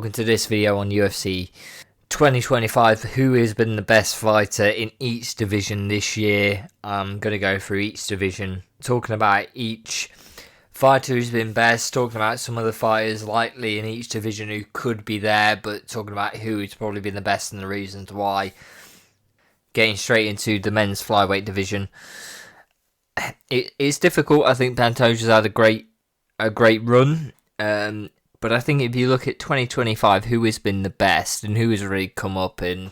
Welcome to this video on UFC 2025. Who has been the best fighter in each division this year? I'm going to go through each division, talking about each fighter who's been best, talking about some of the fighters likely in each division who could be there, but talking about who's probably been the best and the reasons why. Getting straight into the men's flyweight division. It's difficult. I think Pantoja's had a great run. But I think if you look at 2025, who has been the best and who has really come up and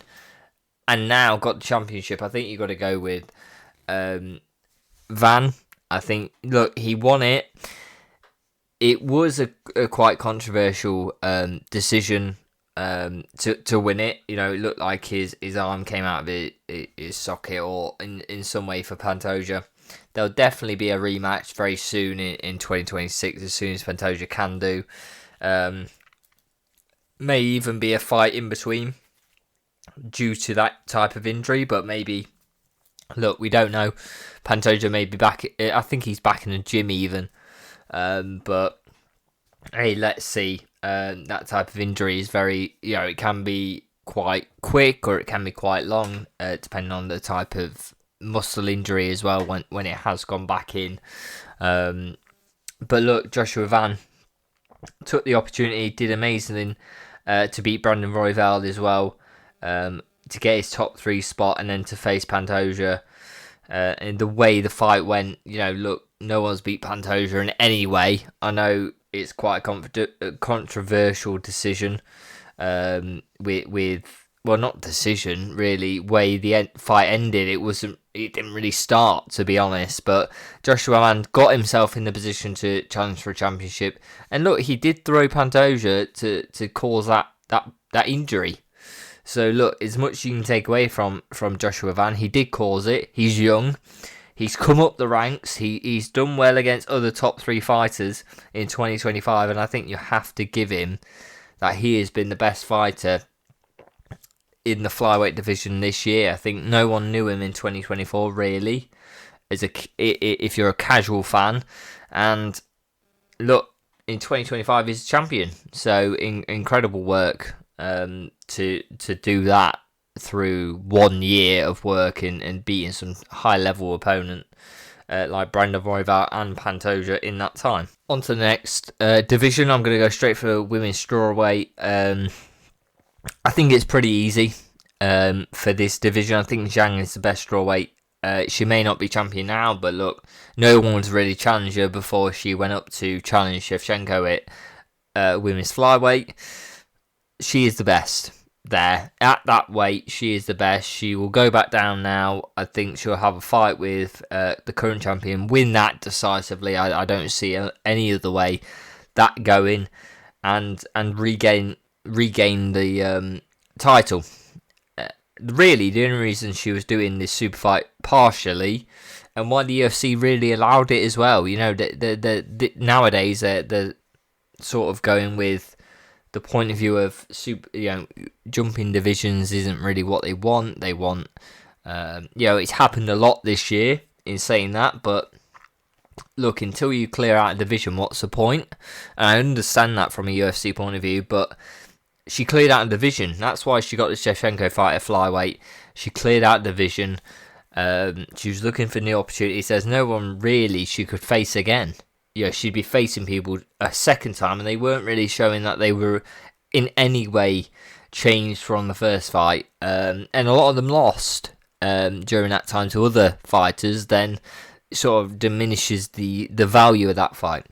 now got the championship, I think you've got to go with Van. I think, look, he won it. It was a quite controversial decision to win it. You know, it looked like his arm came out of his socket or in some way for Pantoja. There'll definitely be a rematch very soon in 2026, as soon as Pantoja can do. May even be a fight in between due to that type of injury, but maybe, look, we don't know. Pantoja may be back. I think he's back in the gym even. But hey, let's see. That type of injury is very, it can be quite quick or it can be quite long, depending on the type of muscle injury as well when it has gone back in. But look, Joshua Van took the opportunity, did amazing to beat Brandon Royval as well, to get his top 3 spot and then to face Pantoja. And the way the fight went, look, no one's beat Pantoja in any way. I know it's quite a controversial decision well, not decision, really, way the fight ended. It didn't really start, to be honest, but Joshua Van got himself in the position to challenge for a championship. And look, he did throw Pantoja to cause that injury. So look, as much as you can take away from Joshua Van, he did cause it. He's young. He's come up the ranks. He's done well against other top 3 fighters in 2025, and I think you have to give him that he has been the best fighter in the flyweight division this year. I think no one knew him in 2024 really, if you're a casual fan. And look, in 2025 he's a champion. So incredible work to do that through 1 year of work and beating some high level opponent like Brandon Royval and Pantoja in that time. On to the next division. I'm going to go straight for women's strawweight. I think it's pretty easy for this division. I think Zhang is the best strawweight. She may not be champion now, but look, no one was really challenged her before she went up to challenge Shevchenko at women's flyweight. She is the best there. At that weight, she is the best. She will go back down now. I think she'll have a fight with the current champion, win that decisively. I don't see any other way that going, and regain the title. Really, the only reason she was doing this super fight partially, and why the UFC really allowed it as well. The nowadays they're sort of going with the point of view of jumping divisions isn't really what they want. They want, it's happened a lot this year in saying that, but look, until you clear out a division, what's the point? And I understand that from a UFC point of view, but she cleared out a division. That's why she got the Shevchenko fight at flyweight. She cleared out the division. She was looking for new opportunities. There's no one really she could face again. She'd be facing people a second time, and they weren't really showing that they were in any way changed from the first fight. And a lot of them lost during that time to other fighters. Then sort of diminishes the value of that fight.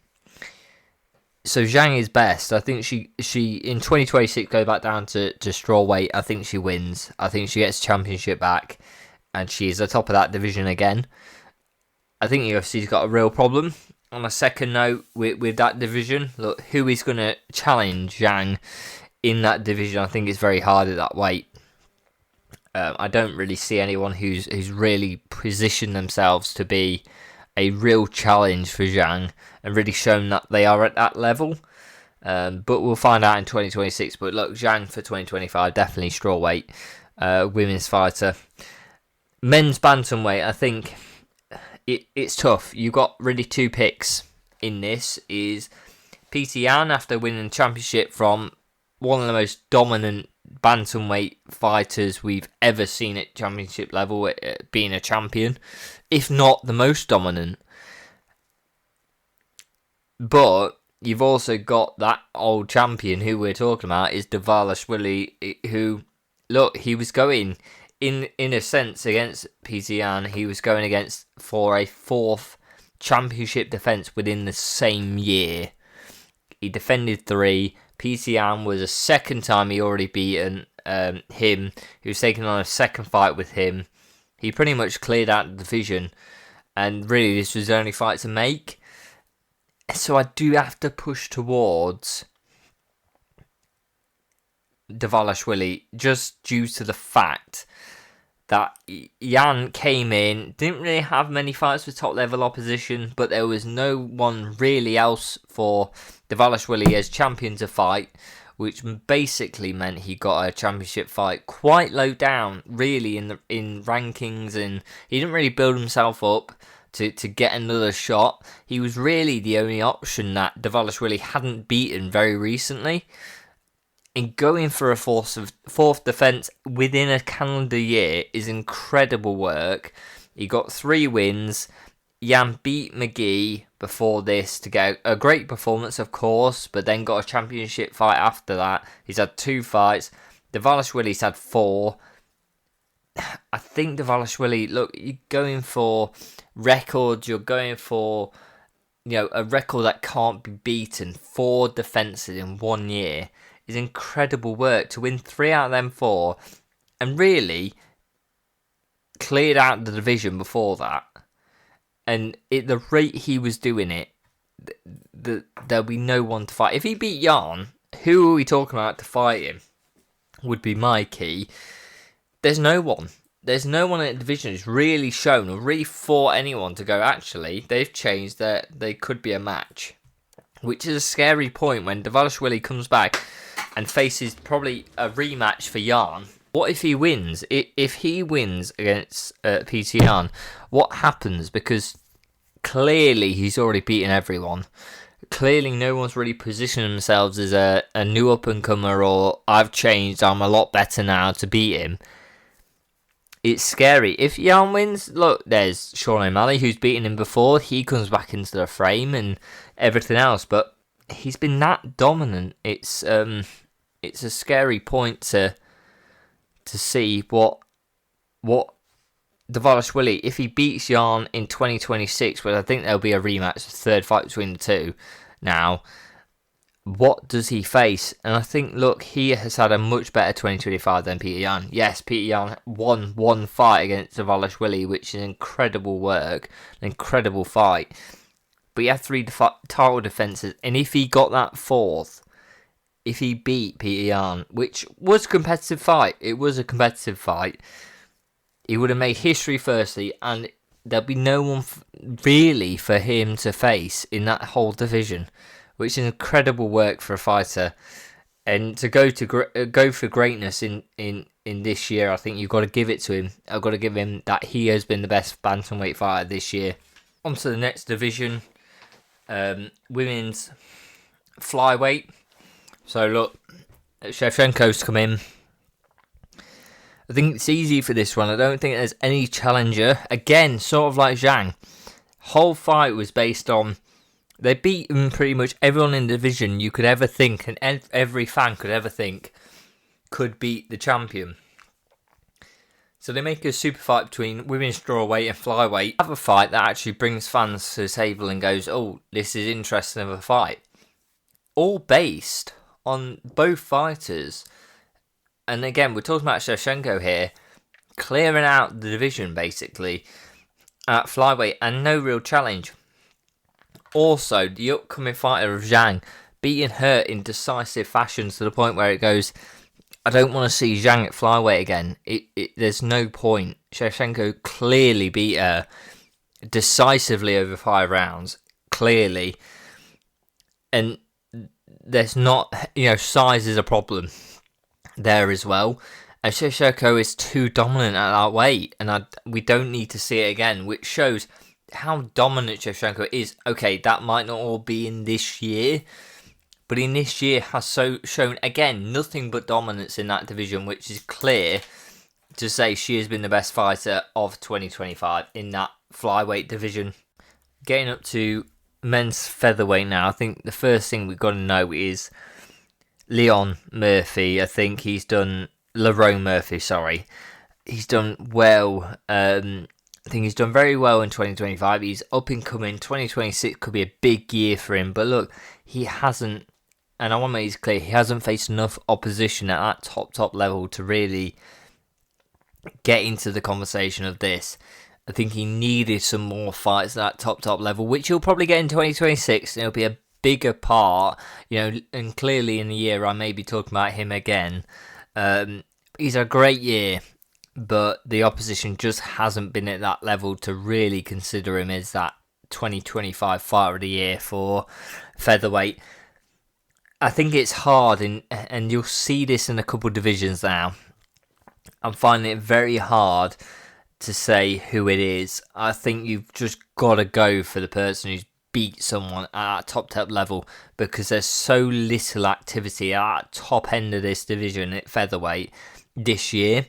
So Zhang is best. I think she in 2026 goes back down to strawweight. I think she wins. I think she gets championship back, and she's the top of that division again. I think UFC's got a real problem. On a second note, with that division, look, who is going to challenge Zhang in that division? I think it's very hard at that weight. I don't really see anyone who's really positioned themselves to be a real challenge for Zhang and really shown that they are at that level. But we'll find out in 2026. But look, Zhang for 2025, definitely strawweight, women's fighter. Men's bantamweight, I think it's tough. You've got really 2 picks in this. Is Peter Yan, after winning the championship from one of the most dominant bantamweight fighters we've ever seen at championship level, being a champion, if not the most dominant. But you've also got that old champion who we're talking about is Dvalishvili, who, look, he was going in a sense against Yan. He was going against for a fourth championship defense within the same year. He defended 3. Yan was a second time he already beaten him. He was taking on a second fight with him. He pretty much cleared out the division, and really this was the only fight to make. So I do have to push towards Dvalishvili just due to the fact that Yan came in, didn't really have many fights with top level opposition, but there was no one really else for Dvalishvili as champion to fight, which basically meant he got a championship fight quite low down, really, in rankings, and he didn't really build himself up to get another shot. He was really the only option that Dvalishvili hadn't beaten very recently. And going for a fourth defence within a calendar year is incredible work. He got 3 wins. Yan beat McGee before this to get a great performance, of course, but then got a championship fight after that. He's had 2 fights. Dvalishvili's had 4. I think Dvalishvili, look, you're going for records. You're going for, a record that can't be beaten. 4 defences in 1 year is incredible work to win 3 out of them 4, and really cleared out the division before that. And at the rate he was doing it, there'll be no one to fight. If he beat Yan, who are we talking about to fight him? Would be my key. There's no one. There's no one in the division who's really shown or really fought anyone to go, actually, they've changed that they could be a match. Which is a scary point when Dvalishvili comes back and faces probably a rematch for Yan. What if he wins? If he wins against Yan, what happens? Because clearly he's already beaten everyone. Clearly no one's really positioned themselves as a new up-and-comer, or I've changed, I'm a lot better now to beat him. It's scary. If Yan wins, look, there's Sean O'Malley, who's beaten him before. He comes back into the frame and everything else, but he's been that dominant. It's a scary point to see what Dvalishvili, if he beats Yan in 2026, but I think there'll be a rematch, a third fight between the two. Now, what does he face? And I think, look, he has had a much better 2025 than Peter Yan. Yes, Peter Yan won 1 fight against Dvalishvili, which is incredible work, an incredible fight. But he had 3 title defences, and if he got that 4th, if he beat Peter Yan, which was a competitive fight, it was a competitive fight, he would have made history firstly, and there'll be no one really for him to face in that whole division, which is incredible work for a fighter. And to go for greatness in this year, I think you've got to give it to him. I've got to give him that he has been the best bantamweight fighter this year. On to the next division, women's flyweight. So look, Shevchenko's come in. I think it's easy for this one. I don't think there's any challenger. Again, sort of like Zhang. Whole fight was based on they beaten pretty much everyone in the division you could ever think, and every fan could ever think could beat the champion. So they make a super fight between women's strawweight and flyweight. Have a fight that actually brings fans to the table and goes, oh, this is interesting of a fight. All based on both fighters. And again, we're talking about Shevchenko here, clearing out the division basically at flyweight and no real challenge. Also, the upcoming fighter of Zhang beating her in decisive fashion to the point where it goes, I don't want to see Zhang at flyweight again. There's no point. Shevchenko clearly beat her decisively over 5 rounds, clearly. And there's not, size is a problem there as well. And Shevchenko is too dominant at that weight, and we don't need to see it again, which shows how dominant Shevchenko is. Okay, that might not all be in this year, but in this year has shown again nothing but dominance in that division, which is clear to say she has been the best fighter of 2025 in that flyweight division. Getting up to men's featherweight now, I think the first thing we've got to know is Leon Murphy. I think he's done Lerone Murphy, sorry. He's done well. I think he's done very well in 2025. He's up and coming. 2026 could be a big year for him. But look, he hasn't, and I want to make this clear, he hasn't faced enough opposition at that top level to really get into the conversation of this. I think he needed some more fights at that top level, which he'll probably get in 2026. And it'll be a bigger part, and clearly in the year I may be talking about him again. He's a great year, but the opposition just hasn't been at that level to really consider him as that 2025 fighter of the year for featherweight. I think it's hard, and you'll see this in a couple of divisions now. I'm finding it very hard to say who it is. I think you've just got to go for the person who's beat someone at that top level, because there's so little activity at that top end of this division at featherweight this year.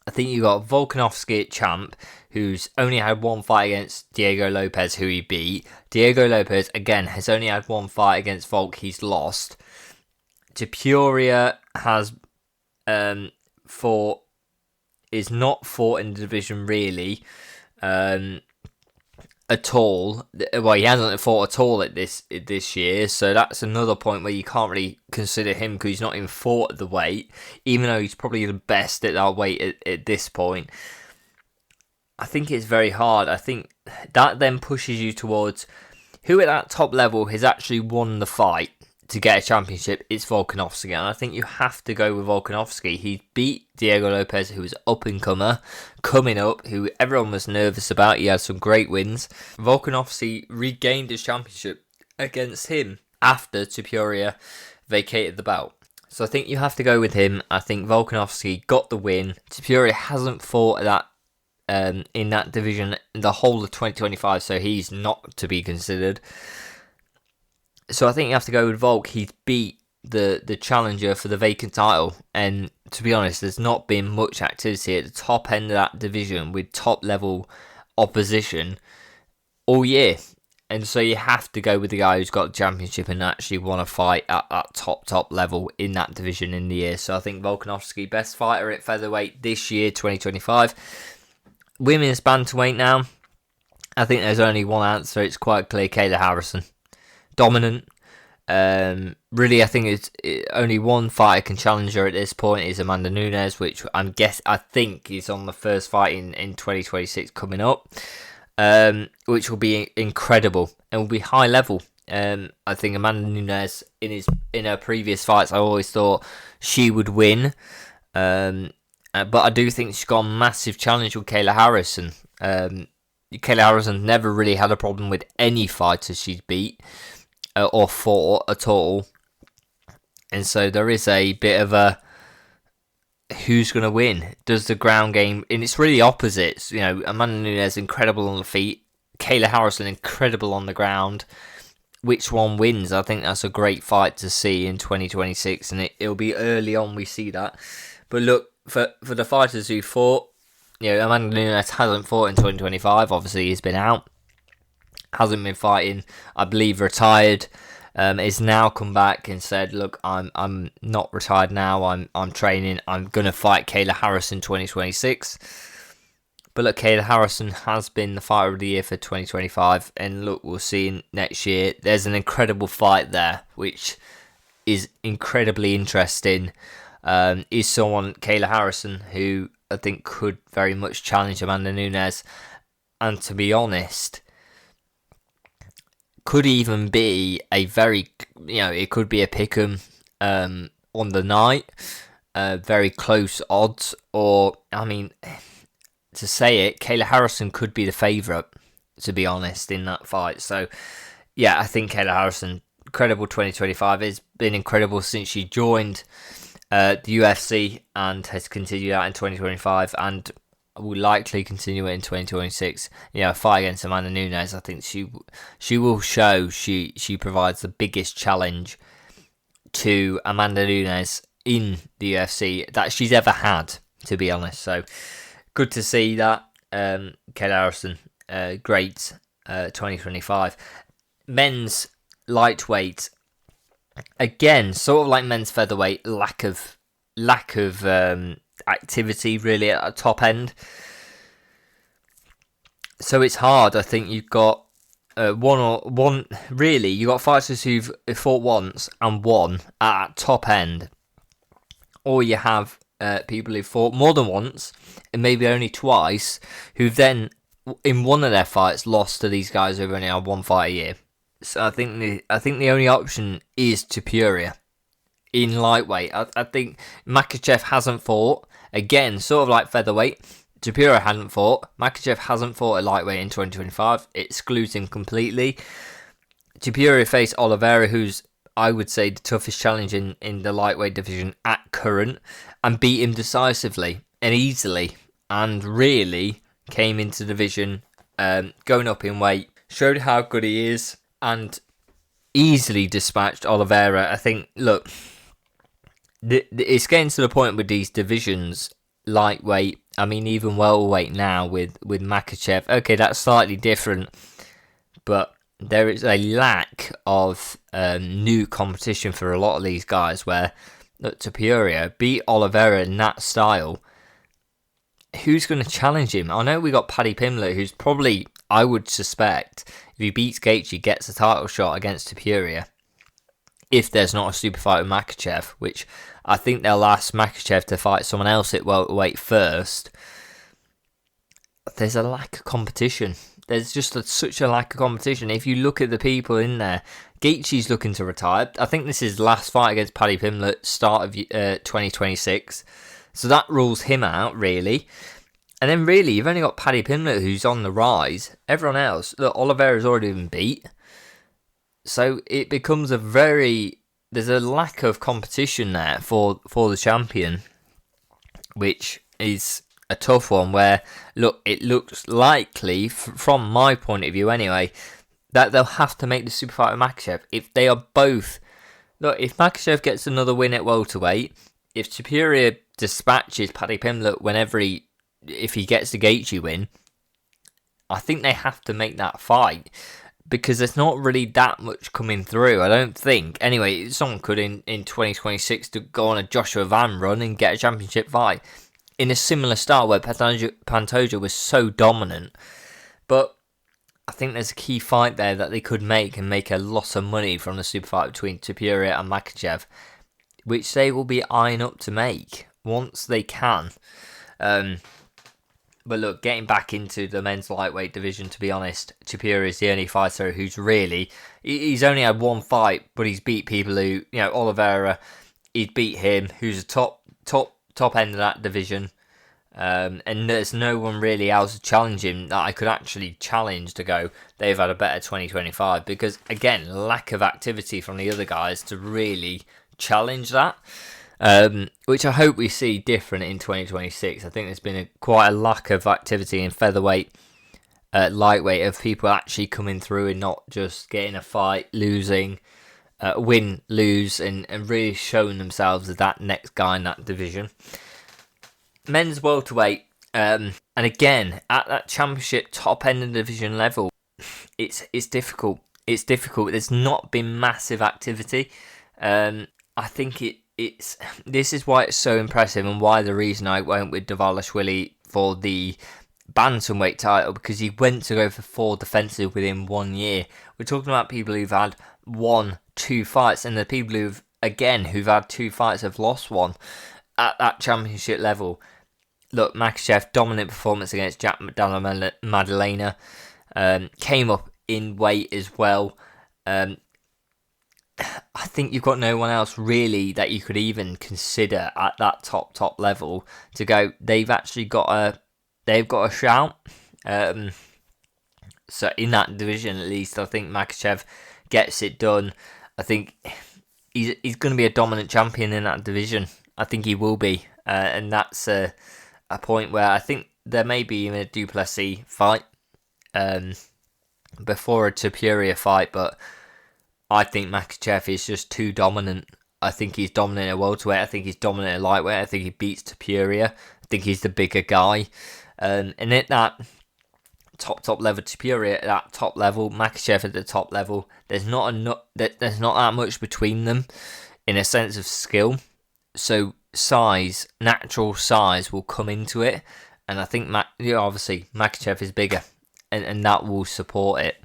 I think you got Volkanovski at champ, who's only had one fight against Diego Lopez, who he beat. Diego Lopez, again, has only had one fight against Volk, he's lost. Topuria has is not fought in the division really at all. Well, he hasn't fought at all at this year, so that's another point where you can't really consider him because he's not even fought at the weight, even though he's probably the best at that weight at this point. I think it's very hard. I think that then pushes you towards who at that top level has actually won the fight to get a championship. It's Volkanovski, and I think you have to go with Volkanovski. He beat Diego Lopez, who was up-and-comer, coming up, who everyone was nervous about. He had some great wins. Volkanovski regained his championship against him after Topuria vacated the belt. So I think you have to go with him. I think Volkanovski got the win. Topuria hasn't fought that in that division in the whole of 2025, so he's not to be considered. So I think you have to go with Volk. He's beat the challenger for the vacant title, and to be honest, there's not been much activity at the top end of that division with top level opposition all year. And so you have to go with the guy who's got the championship and actually won a fight at that top level in that division in the year. So I think Volkanovski, best fighter at featherweight this year, 2025. Women's bantamweight now. I think there's only one answer. It's quite clear. Kayla Harrison. Dominant. Really, I think it's only one fighter can challenge her at this point is Amanda Nunes, which I think is on the first fight in 2026 coming up, which will be incredible and will be high level. I think Amanda Nunes in her previous fights, I always thought she would win, but I do think she's got a massive challenge with Kayla Harrison. Kayla Harrison never really had a problem with any fighter she's beat or fought at all, and so there is a bit of a who's going to win. Does the ground game, and it's really opposites. Amanda Nunes incredible on the feet, Kayla Harrison incredible on the ground. Which one wins? I think that's a great fight to see in 2026, and it'll be early on we see that. But look, for the fighters who fought, Amanda Nunes hasn't fought in 2025. Obviously, he's been out. Hasn't been fighting, I believe retired, is now come back and said, look, I'm not retired now, I'm training, I'm going to fight Kayla Harrison 2026. But look, Kayla Harrison has been the fighter of the year for 2025, and look, we'll see next year. There's an incredible fight there, which is incredibly interesting. Is someone, Kayla Harrison, who I think could very much challenge Amanda Nunes, and to be honest, could even be a very, it could be a pick'em on the night, very close odds, or, to say it, Kayla Harrison could be the favourite, to be honest, in that fight. So, yeah, I think Kayla Harrison, incredible 2025, has been incredible since she joined the UFC and has continued that in 2025, and will likely continue it in 2026. A fight against Amanda Nunes, I think she will show she provides the biggest challenge to Amanda Nunes in the UFC that she's ever had, to be honest. So good to see that. Kayla Harrison, great 2025. Men's lightweight, again, sort of like men's featherweight, lack of activity really at the top end. So it's hard. I think you've got one. Really, you got fighters who've fought once and won at top end, or you have people who've fought more than once and maybe only twice, who've then in one of their fights lost to these guys who've only had one fight a year. So I think the only option is Topuria in lightweight. I think Makhachev hasn't fought, again, sort of like featherweight. Topuria hadn't fought. Makhachev hasn't fought at lightweight in 2025. It excludes him completely. Topuria faced Oliveira, who's, I would say, the toughest challenge in the lightweight division at current, and beat him decisively and easily, and really came into the division going up in weight, showed how good he is, and easily dispatched Oliveira. I think, look, it's getting to the point with these divisions, lightweight, I mean even welterweight now with Makhachev. Okay, that's slightly different, but there is a lack of new competition for a lot of these guys, where, look, Topuria beat Oliveira in that style. Who's going to challenge him? I know we got Paddy Pimblett, who's probably, I would suspect, if he beats Gaethje, gets a title shot against Topuria. If there's not a super fight with Makhachev, which I think they'll ask Makhachev to fight someone else at welterweight first. There's a lack of competition. There's just such a lack of competition. If you look at the people in there, Gaethje's looking to retire. I think this is his last fight against Paddy Pimblett, start of 2026. So that rules him out, really. And then, really, you've only got Paddy Pimblett, who's on the rise. Everyone else, look, Oliveira's already been beat. So it becomes there's a lack of competition there for the champion, which is a tough one, where, look, it looks likely, from my point of view anyway, that they'll have to make the super fight with Makhachev. If they are both, look, if Makhachev gets another win at welterweight, if Topuria dispatches Paddy Pimblett if he gets the Gaethje win, I think they have to make that fight, because there's not really that much coming through, I don't think. Anyway, someone could in 2026 to go on a Joshua Van run and get a championship fight in a similar style where Pantoja was so dominant. But I think there's a key fight there that they could make and make a lot of money from the super fight between Topuria and Makhachev, which they will be eyeing up to make once they can. But look, getting back into the men's lightweight division, to be honest, Topuria is the only fighter who's really... He's only had one fight, but he's beat people who... Oliveira, he'd beat him, who's a top end of that division. And there's no one really else to challenge him that I could actually challenge to go, they've had a better 2025. Because, again, lack of activity from the other guys to really challenge that. Which I hope we see different in 2026. I think there's been quite a lack of activity in featherweight, lightweight, of people actually coming through and not just getting a fight, losing, win, lose, and really showing themselves as that next guy in that division. Men's welterweight, and again, at that championship top end of the division level, it's difficult. It's difficult. There's not been massive activity. I think this is why it's so impressive, and why the reason I went with Dvalishvili for the bantamweight title, because he went to go for 4 defensive within 1 year. We're talking about people who've had 1-2 fights, and the people who've had 2 fights have lost one at that championship level. Look, Makhachev, dominant performance against Jack Dalla Maddalena, came up in weight as well. I think you've got no one else really that you could even consider at that top level to go, they've got a shout. So in that division, at least, I think Makhachev gets it done. I think he's going to be a dominant champion in that division. I think he will be, and that's a point where I think there may be even a Duplessis fight before a Topuria fight, but I think Makhachev is just too dominant. I think he's dominant at welterweight. I think he's dominant at lightweight. I think he beats Tapuria. I think he's the bigger guy. And at that top level, Tapuria at that top level, Makhachev at the top level, there's not that much between them in a sense of skill. So size, natural size will come into it. And I think, obviously, Makhachev is bigger. And that will support it.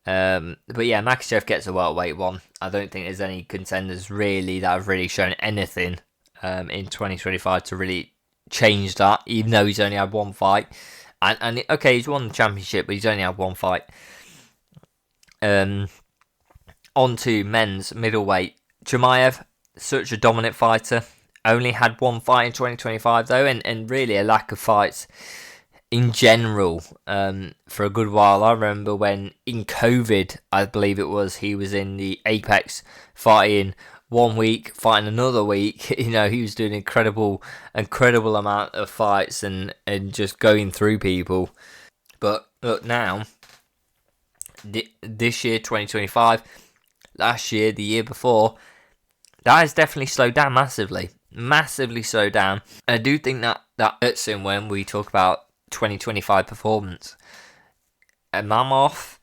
But yeah, Makhachev gets a welterweight one. I don't think there's any contenders really that have really shown anything in 2025 to really change that, even though he's only had one fight. And okay, he's won the championship, but he's only had one fight. On to men's middleweight. Chimaev, such a dominant fighter. Only had one fight in 2025 though, and really a lack of fights in general for a good while. I remember when in COVID, I believe it was, he was in the Apex fighting 1 week, fighting another week. He was doing incredible amount of fights and just going through people. But look now, this year, 2025, last year, the year before, that has definitely slowed down massively slowed down. And I do think that hurts him when we talk about 2025 performance. Imamov,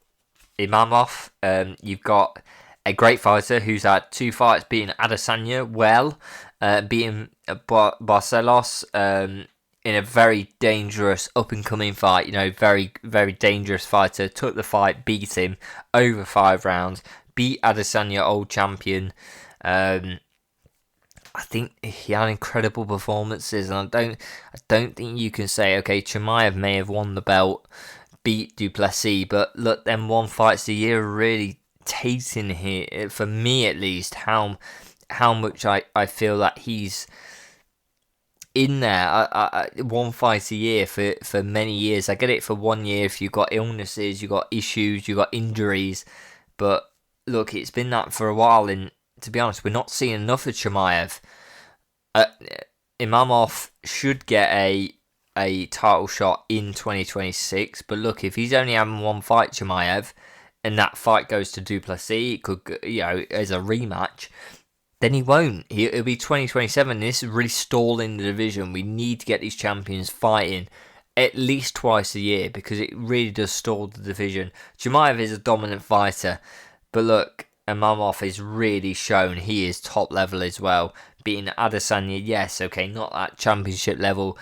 you've got a great fighter who's had 2 fights, beating Adesanya beating Barcelos in a very dangerous up and coming fight. Very very dangerous fighter. Took the fight, beat him over 5 rounds, beat Adesanya, old champion. I think he had incredible performances, and I don't think you can say, okay, Chimaev may have won the belt, beat Duplessis, but look, them 1 fights a year are really tasting here, for me at least, how much I feel that he's in there. 1 fight a year for many years. I get it for 1 year if you've got illnesses, you've got issues, you've got injuries, but look, it's been that for a while, and to be honest, we're not seeing enough of Chimaev. Imamov should get a title shot in 2026, but look, if he's only having 1 fight, Chimaev, and that fight goes to Duplessis, it could, as a rematch, then he won't. It'll be 2027. This is really stalling the division. We need to get these champions fighting at least twice a year, because it really does stall the division. Chimaev is a dominant fighter, but look, Imamov has really shown he is top level as well. Beating Adesanya, yes, okay, not that championship level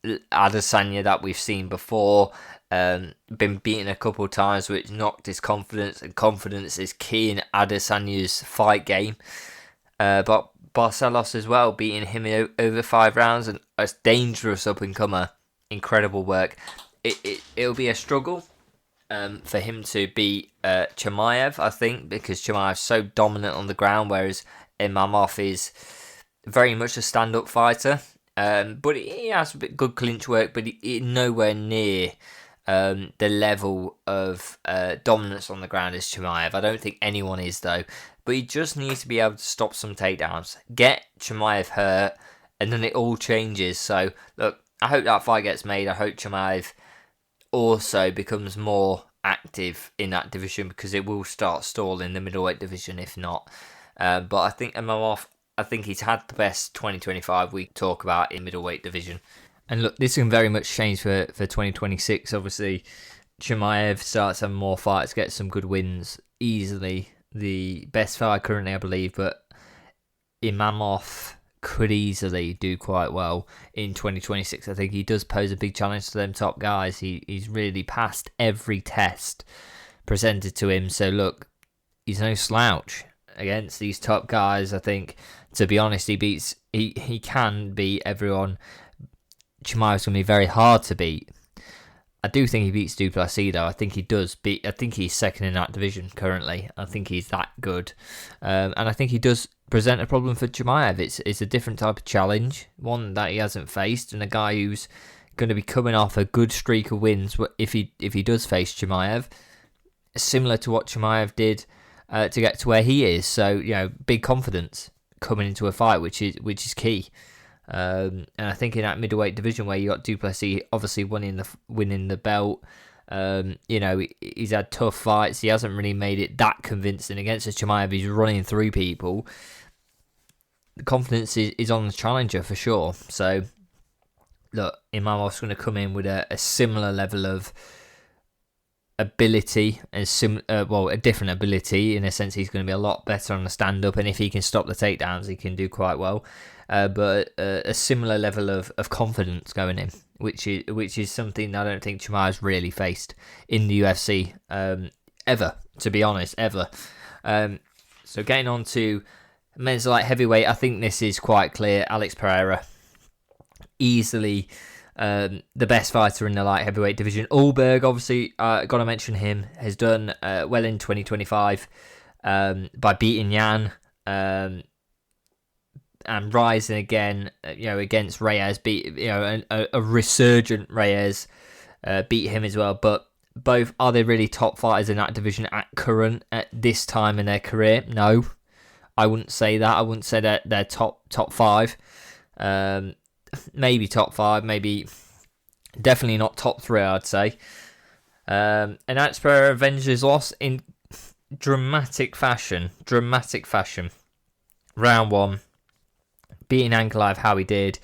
Adesanya that we've seen before. Been beaten a couple of times, which knocked his confidence, and confidence is key in Adesanya's fight game. But Barcelos as well, beating him over 5 rounds, and a dangerous up-and-comer. Incredible work. It'll be a struggle for him to beat Chimaev, I think, because Chimaev's so dominant on the ground, whereas Imamov is very much a stand-up fighter. But he has a bit good clinch work, but he nowhere near the level of dominance on the ground as Chimaev. I don't think anyone is, though. But he just needs to be able to stop some takedowns, get Chimaev hurt, and then it all changes. So, look, I hope that fight gets made. I hope Chimaev also becomes more active in that division, because it will start stalling the middleweight division if not. But I think Imamov, I think he's had the best 2025 we talk about in middleweight division. And look, this can very much change for 2026. Obviously, Chimaev starts having more fights, gets some good wins, easily the best fight currently, I believe, but Imamov could easily do quite well in 2026. I think he does pose a big challenge to them top guys. He's really passed every test presented to him. So look, he's no slouch against these top guys. I think, to be honest, he can beat everyone. Chimaev's going to be very hard to beat. I do think he beats Duplessis, though. I think he does beat. I think he's second in that division currently. I think he's that good, and I think he does present a problem for Chimaev. It's a different type of challenge, one that he hasn't faced, and a guy who's going to be coming off a good streak of wins if he does face Chimaev, similar to what Chimaev did to get to where he is. So big confidence coming into a fight, which is key. And I think in that middleweight division where you got Duplessis obviously winning the belt, he's had tough fights. He hasn't really made it that convincing against a Chimaev. He's running through people. the confidence is on the challenger for sure. So, look, Imamov's going to come in with a similar level of ability and a different ability in a sense. He's going to be a lot better on the stand up, and if he can stop the takedowns, he can do quite well. But a similar level of confidence going in, which is something I don't think Chimaev's really faced in the UFC ever, to be honest, ever. So getting on to men's light heavyweight, I think this is quite clear. Alex Pereira, easily the best fighter in the light heavyweight division. Ulberg, obviously, got to mention him, has done well in 2025 by beating Yan and rising again, against Reyes. Beat a resurgent Reyes, beat him as well. But both, are they really top fighters in that division at this time in their career? No, I wouldn't say that. I wouldn't say that they're top five. Maybe top five, maybe definitely not top three, I'd say. And Alex Pereira avenged his loss in dramatic fashion. Round one, beating Ankalaev how he did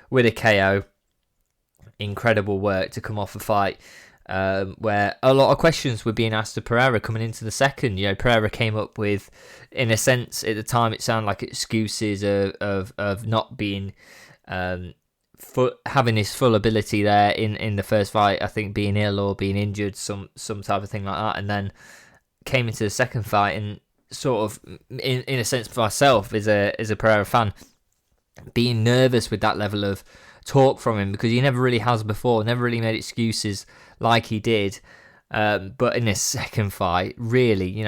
with a KO. Incredible work to come off a fight where a lot of questions were being asked of Pereira coming into the second. Pereira came up with, in a sense, at the time it sounded like excuses of not being having his full ability there in the first fight. I think being ill or being injured, some type of thing like that, and then came into the second fight and sort of, in a sense, for myself as a Pereira fan, being nervous with that level of talk from him, because he never really has before, never really made excuses like he did. But in this second fight, really,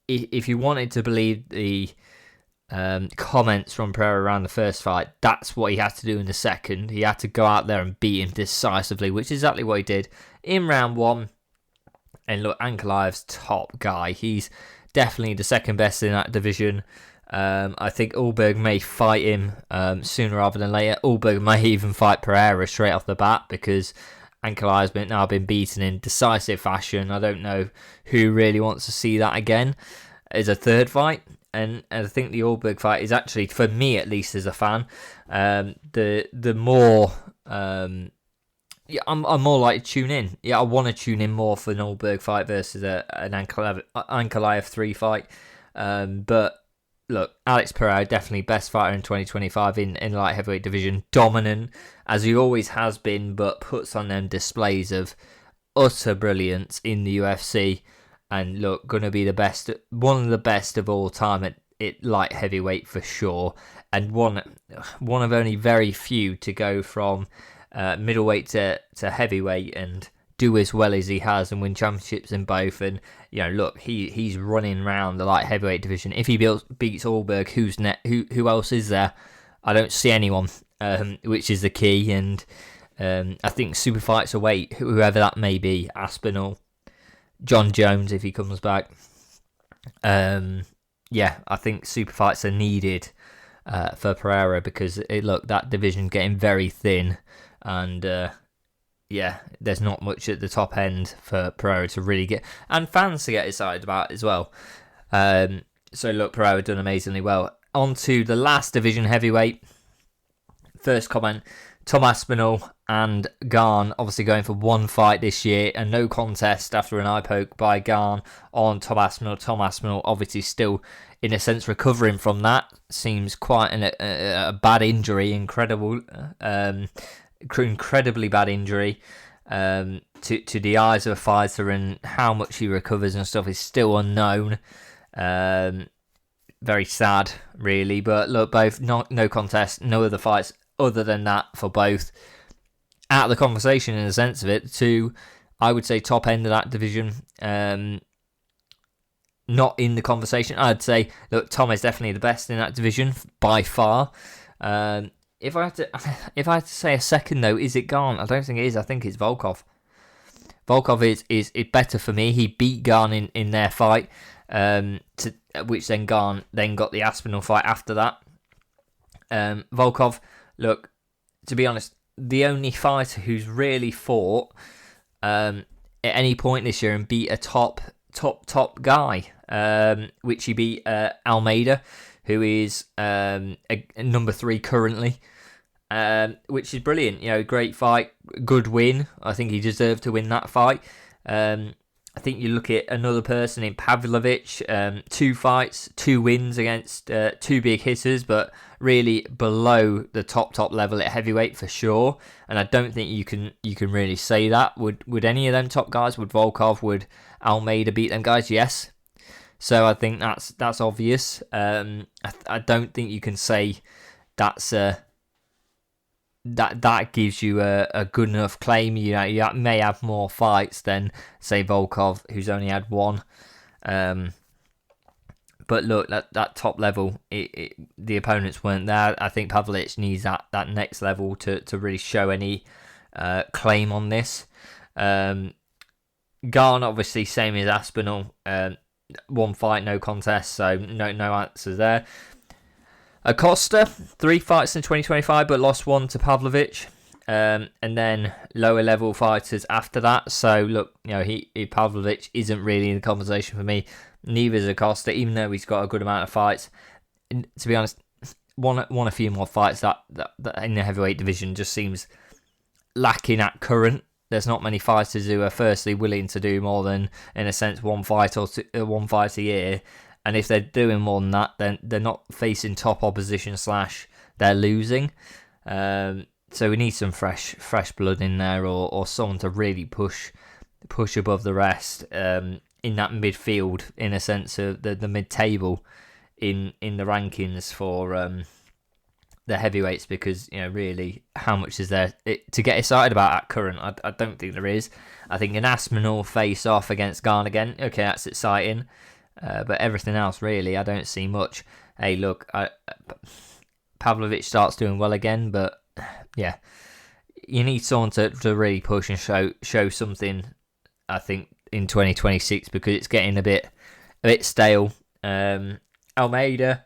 if you wanted to believe the comments from Pereira around the first fight, that's what he had to do in the second. He had to go out there and beat him decisively, which is exactly what he did in round one. And look, Ankalaev's top guy. He's definitely the second best in that division. I think Ulberg may fight him sooner rather than later. Ulberg may even fight Pereira straight off the bat, because Ankalaev's now been beaten in decisive fashion. I don't know who really wants to see that again as a third fight. And I think the Ulberg fight is actually, for me at least as a fan, the more I'm more likely to tune in. I want to tune in more for an Ulberg fight versus an Ankalaev 3 fight. But look, Alex Pereira, definitely best fighter in 2025 in the light heavyweight division. Dominant, as he always has been, but puts on them displays of utter brilliance in the UFC. And look, going to be one of the best of all time at light heavyweight for sure. And one of only very few to go from middleweight to heavyweight and do as well as he has and win championships in both. And look, he's running around the light heavyweight division. If he beats Ulberg, who else is there? I don't see anyone, which is the key. And I think super fights await, whoever that may be, Aspinall, John Jones if he comes back. I think super fights are needed for Pereira, because that division getting very thin, and there's not much at the top end for Pereira to really get, and fans to get excited about as well. So look, Pereira done amazingly well. On to the last division, heavyweight. First comment, Tom Aspinall and Garn obviously going for one fight this year, and no contest after an eye poke by Garn on Tom Aspinall. Tom Aspinall obviously still, in a sense, recovering from that. Seems quite a bad injury, incredibly bad injury to the eyes of a fighter, and how much he recovers and stuff is still unknown. Very sad, really. But look, both no contest, no other fights other than that for both. Out of the conversation in the sense of it, to, I would say, top end of that division. Not in the conversation. I'd say, look, Tom is definitely the best in that division by far. If I had to say a second though, is it Garn? I don't think it is. I think it's Volkov. Volkov is better for me. He beat Garn in their fight, which then Garn then got the Aspinall fight after that. Volkov, look, to be honest, the only fighter who's really fought at any point this year and beat a top guy, which he beat Almeida, who is a number 3 currently, which is brilliant. Great fight, good win. I think he deserved to win that fight. I think you look at another person in Pavlovich, 2 fights, 2 wins against 2 big hitters, but really below the top level at heavyweight for sure. And I don't think you can really say that. Would any of them top guys? Would Volkov? Would Almeida beat them guys? Yes. So I think that's obvious. I don't think you can say that's that gives you a good enough claim. You may have more fights than, say, Volkov, who's only had 1. But look, that top level, the opponents weren't there. I think Pavlovich needs that next level to really show any claim on this. Garn, obviously, same as Aspinall. 1 fight, no contest, so no answers there. Acosta, 3 fights in 2025, but lost 1 to Pavlovich. And then lower level fighters after that. So look, Pavlovich isn't really in the conversation for me. Neither is Acosta, even though he's got a good amount of fights. And to be honest, won a few more fights that in the heavyweight division just seems lacking at current. There's not many fighters who are firstly willing to do more than, in a sense, 1 fight or 1 fight a year. And if they're doing more than that, then they're not facing top opposition / they're losing. So we need some fresh blood in there, or someone to really push above the rest in that midfield, in a sense of the mid-table in the rankings for the heavyweights, because really, how much is there to get excited about at current? I don't think there is. I think an Aspinall face off against Garn again, okay, that's exciting. But everything else, really, I don't see much. Hey, look, Pavlovich starts doing well again, but yeah, you need someone to really push and show something, I think, in 2026, because it's getting a bit stale. Almeida,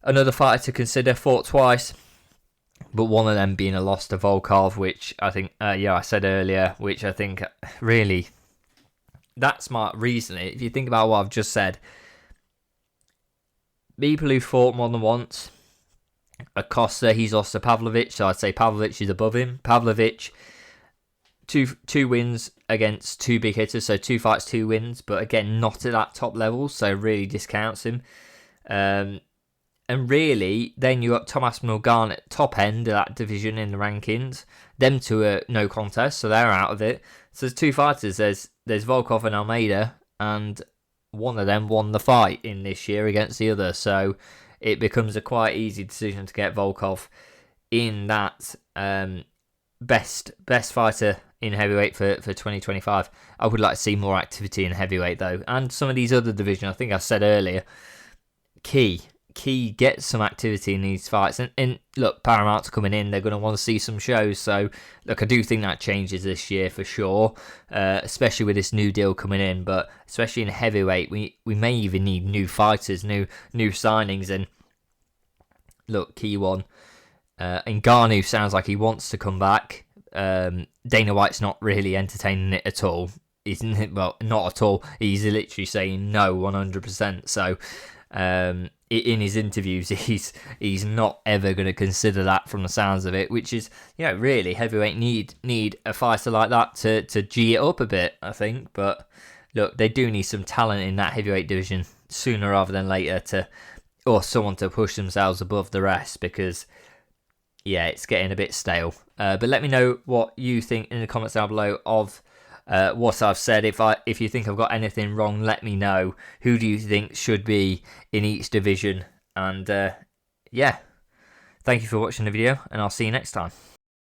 another fighter to consider, fought twice, but one of them being a loss to Volkov, which I think, I said earlier, which I think really... That's my reasoning. If you think about what I've just said, people who fought more than once, Acosta, he's lost to Pavlovich, so I'd say Pavlovich is above him. Pavlovich, two wins against 2 big hitters, so 2 fights, 2 wins, but again, not at that top level, so really discounts him. And really, then you got Tom Aspinall, Garn at top end of that division in the rankings. Them 2 are no contest, so they're out of it. So there's 2 fighters. There's Volkov and Almeida, and one of them won the fight in this year against the other. So it becomes a quite easy decision to get Volkov in that best fighter in heavyweight for 2025. I would like to see more activity in heavyweight, though. And some of these other divisions, I think I said earlier, key get some activity in these fights. And look, Paramount's coming in, they're going to want to see some shows. So look, I do think that changes this year for sure, especially with this new deal coming in. But especially in heavyweight, we may even need new fighters, new signings. And look, key one, Ngannou sounds like he wants to come back. Dana White's not really entertaining it at all. Well, not at all. He's literally saying no 100%. So in his interviews, he's not ever going to consider that, from the sounds of it, which is, really, heavyweight need a fighter like that to G it up a bit, I think. But look, they do need some talent in that heavyweight division sooner rather than later, or someone to push themselves above the rest, because it's getting a bit stale. But let me know what you think in the comments down below of what I've said. If you think I've got anything wrong, let me know. Who do you think should be in each division? And thank you for watching the video, and I'll see you next time.